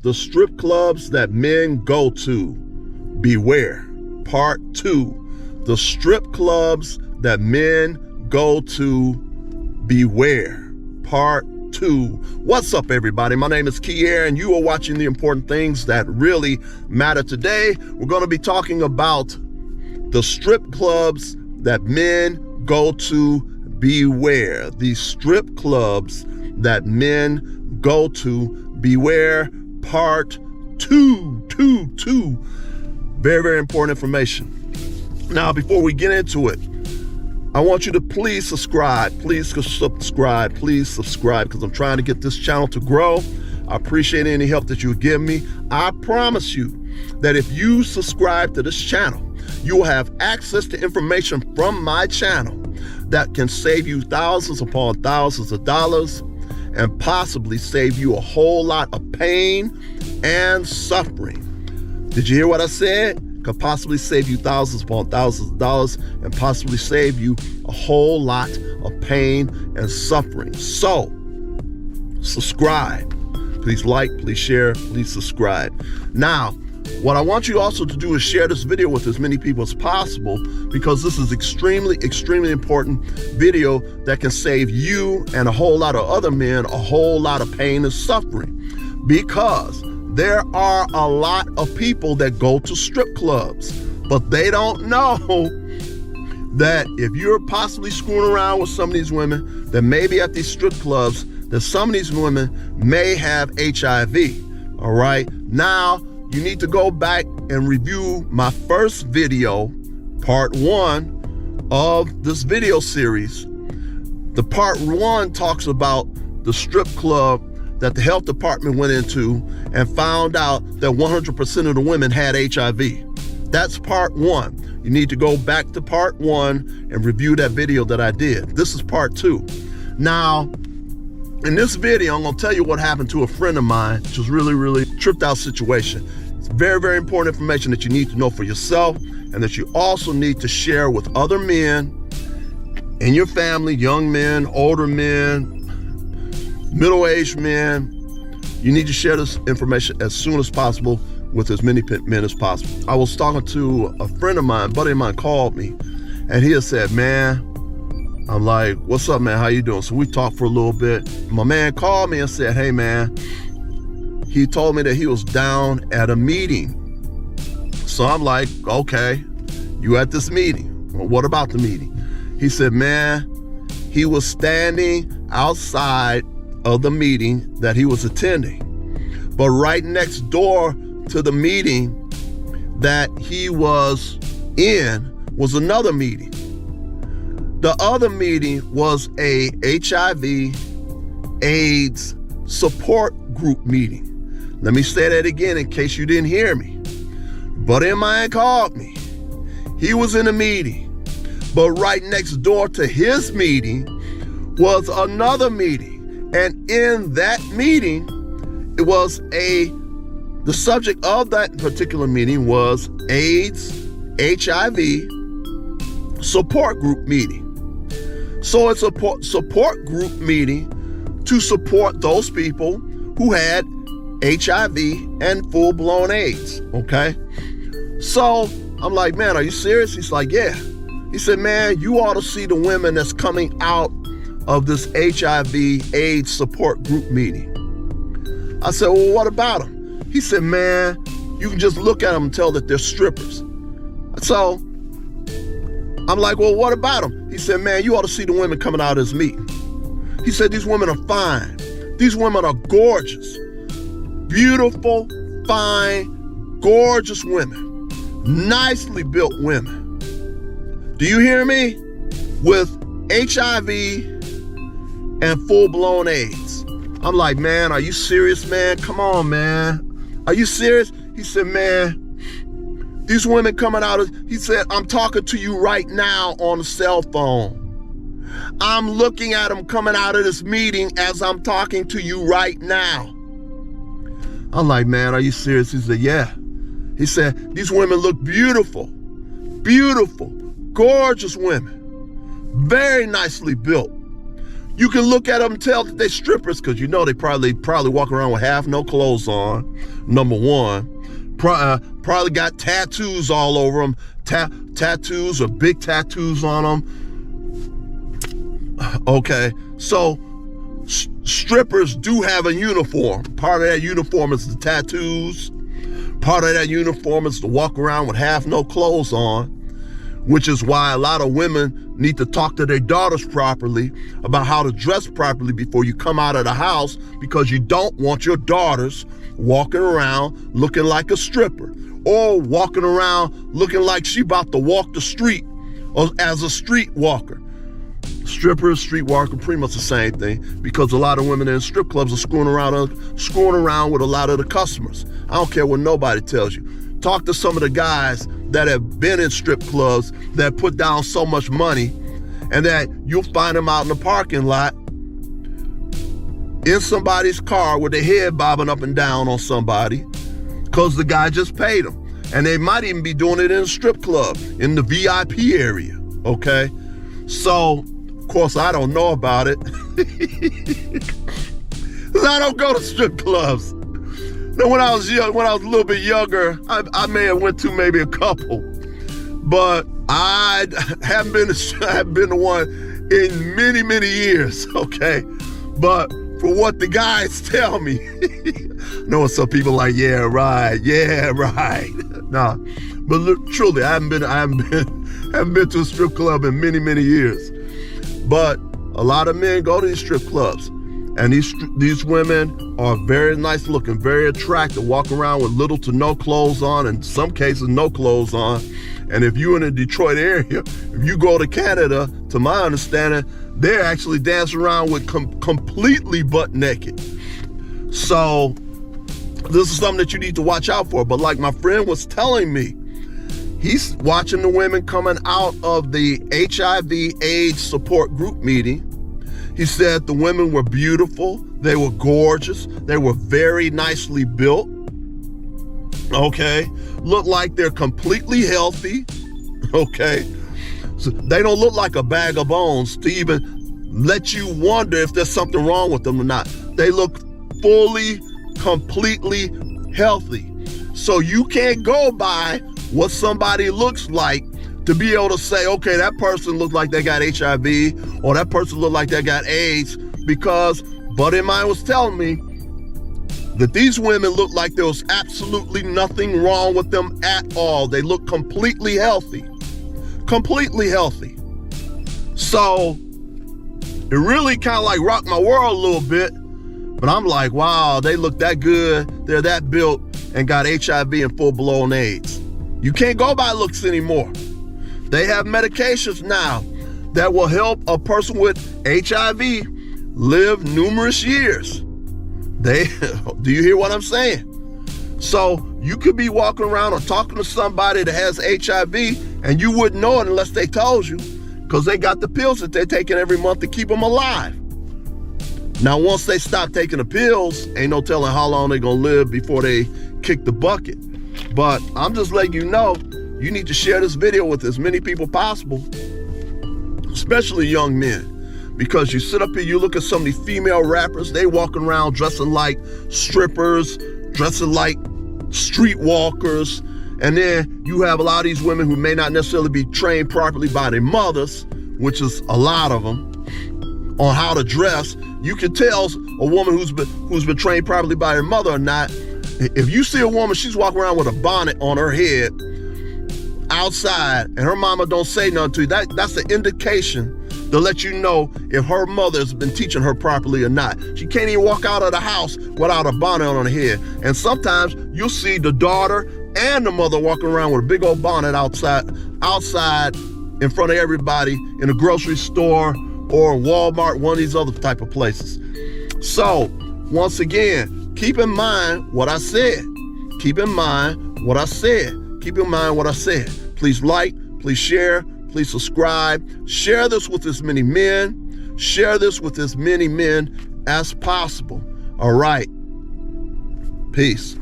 The strip clubs that men go to. Beware. Part 2. The strip clubs that men go to. Beware. Part 2. What's up, everybody? My name is Kier, and you are watching The Important Things That Really Matter. Today, we're going to be talking about the strip clubs that men go to. Beware. The strip clubs that men go to. Beware. Part 2. Very, very important information. Now, before we get into it, I want you to please subscribe. Please subscribe, because I'm trying to get this channel to grow. I appreciate any help that you give me. I promise you that if you subscribe to this channel, you will have access to information from my channel that can save you thousands upon thousands of dollars and possibly save you a whole lot of pain and suffering. Did you hear what I said? Could possibly save you thousands upon thousands of dollars and possibly save you a whole lot of pain and suffering. So, subscribe. Please like, please share, please subscribe. Now, what I want you also to do is share this video with as many people as possible, because this is extremely important video that can save you and a whole lot of other men a whole lot of pain and suffering. Because there are a lot of people that go to strip clubs, but they don't know that if you're possibly screwing around with some of these women that may be at these strip clubs, that some of these women may have HIV. All right. Now, you need to go back and review my first video, part 1 of this video series. The part 1 talks about the strip club that the health department went into and found out that 100% of the women had HIV. That's part 1. You need to go back to part 1 and review that video that I did. This is part 2. Now, in this video, I'm going to tell you what happened to a friend of mine, which was really tripped out situation. It's very important information that you need to know for yourself, and that you also need to share with other men in your family, young men, older men, middle-aged men. You need to share this information as soon as possible with as many men as possible. I was talking to a friend of mine, buddy of mine called me, and he had said, man, I'm like, what's up, man? How you doing? So we talked for a little bit. My man called me and said, hey, man, he told me that he was down at a meeting. So I'm like, okay, you at this meeting. Well, what about the meeting? He said, man, he was standing outside of the meeting that he was attending. But right next door to the meeting that he was in was another meeting. The other meeting was a HIV/AIDS support group meeting. Let me say that again in case you didn't hear me. Buddy of mine called me. He was in a meeting, but right next door to his meeting was another meeting. And in that meeting, it was the subject of that particular meeting was AIDS/HIV support group meeting. So it's a support group meeting to support those people who had HIV and full-blown AIDS, okay? So I'm like, man, are you serious? He's like, yeah. He said, man, you ought to see the women that's coming out of this HIV/AIDS support group meeting. I said, well, what about them? He said, man, you can just look at them and tell that they're strippers. So I'm like, well, what about them? He said, man, you ought to see the women coming out of this meeting. He said, these women are fine. These women are gorgeous. Beautiful, fine, gorgeous women. Nicely built women. Do you hear me? With HIV and full-blown AIDS. I'm like, man, are you serious, man? Come on, man. Are you serious? He said, man, these women coming out of, he said, I'm talking to you right now on the cell phone. I'm looking at them coming out of this meeting as I'm talking to you right now. I'm like, man, are you serious? He said, yeah. He said, these women look beautiful, beautiful, gorgeous women, very nicely built. You can look at them and tell that they're strippers because you know they probably walk around with half no clothes on, number one. Probably got tattoos all over them, tattoos or big tattoos on them. Okay, so strippers do have a uniform. Part of that uniform is the tattoos. Part of that uniform is to walk around with half no clothes on, which is why a lot of women need to talk to their daughters properly about how to dress properly before you come out of the house, because you don't want your daughters walking around looking like a stripper or walking around looking like she about to walk the street or as a street walker. Stripper, streetwalker, pretty much the same thing, because a lot of women in strip clubs are screwing around with a lot of the customers. I don't care what nobody tells you. Talk to some of the guys that have been in strip clubs that put down so much money, and that you'll find them out in the parking lot in somebody's car with their head bobbing up and down on somebody because the guy just paid them. And they might even be doing it in a strip club in the VIP area, okay? So, of course, I don't know about it. I don't go to strip clubs. Now, when I was a little bit younger, I may have went to maybe a couple, but I haven't been to one in many, many years, okay? But for what the guys tell me, know what some people like, yeah, right. Nah, but look, truly, I haven't been to a strip club in many, many years. But a lot of men go to these strip clubs, and these women are very nice looking, very attractive, walk around with little to no clothes on, in some cases no clothes on. And if you're in the Detroit area, if you go to Canada, to my understanding, they're actually dancing around with completely butt naked. So this is something that you need to watch out for. But like my friend was telling me, he's watching the women coming out of the HIV/AIDS support group meeting. He said the women were beautiful, they were gorgeous, they were very nicely built, okay? Look like they're completely healthy, okay? So they don't look like a bag of bones to even let you wonder if there's something wrong with them or not. They look fully, completely healthy. So you can't go by what somebody looks like to be able to say, okay, that person looks like they got HIV or that person looked like they got AIDS, because buddy of mine was telling me that these women look like there was absolutely nothing wrong with them at all. They look completely healthy. Completely healthy. So it really kind of like rocked my world a little bit, but I'm like, wow, they look that good, they're that built, and got HIV and full-blown AIDS. You can't go by looks anymore. They have medications now that will help a person with HIV live numerous years. Do you hear what I'm saying? So you could be walking around or talking to somebody that has HIV and you wouldn't know it unless they told you, because they got the pills that they're taking every month to keep them alive. Now, once they stop taking the pills, ain't no telling how long they're gonna live before they kick the bucket. But I'm just letting you know, you need to share this video with as many people possible, especially young men, because you sit up here, you look at some of these female rappers, they walking around dressing like strippers, dressing like streetwalkers, and then you have a lot of these women who may not necessarily be trained properly by their mothers, which is a lot of them, on how to dress. You can tell a woman who's been trained properly by her mother or not. If you see a woman, she's walking around with a bonnet on her head outside, and her mama don't say nothing to you, that's an indication to let you know if her mother's been teaching her properly or not. She can't even walk out of the house without a bonnet on her head. And sometimes you'll see the daughter and the mother walking around with a big old bonnet outside in front of everybody in a grocery store or Walmart, one of these other type of places. So, once again, keep in mind what I said. Keep in mind what I said. Keep in mind what I said. Please like, please share, please subscribe. Share this with as many men. Share this with as many men as possible. All right. Peace.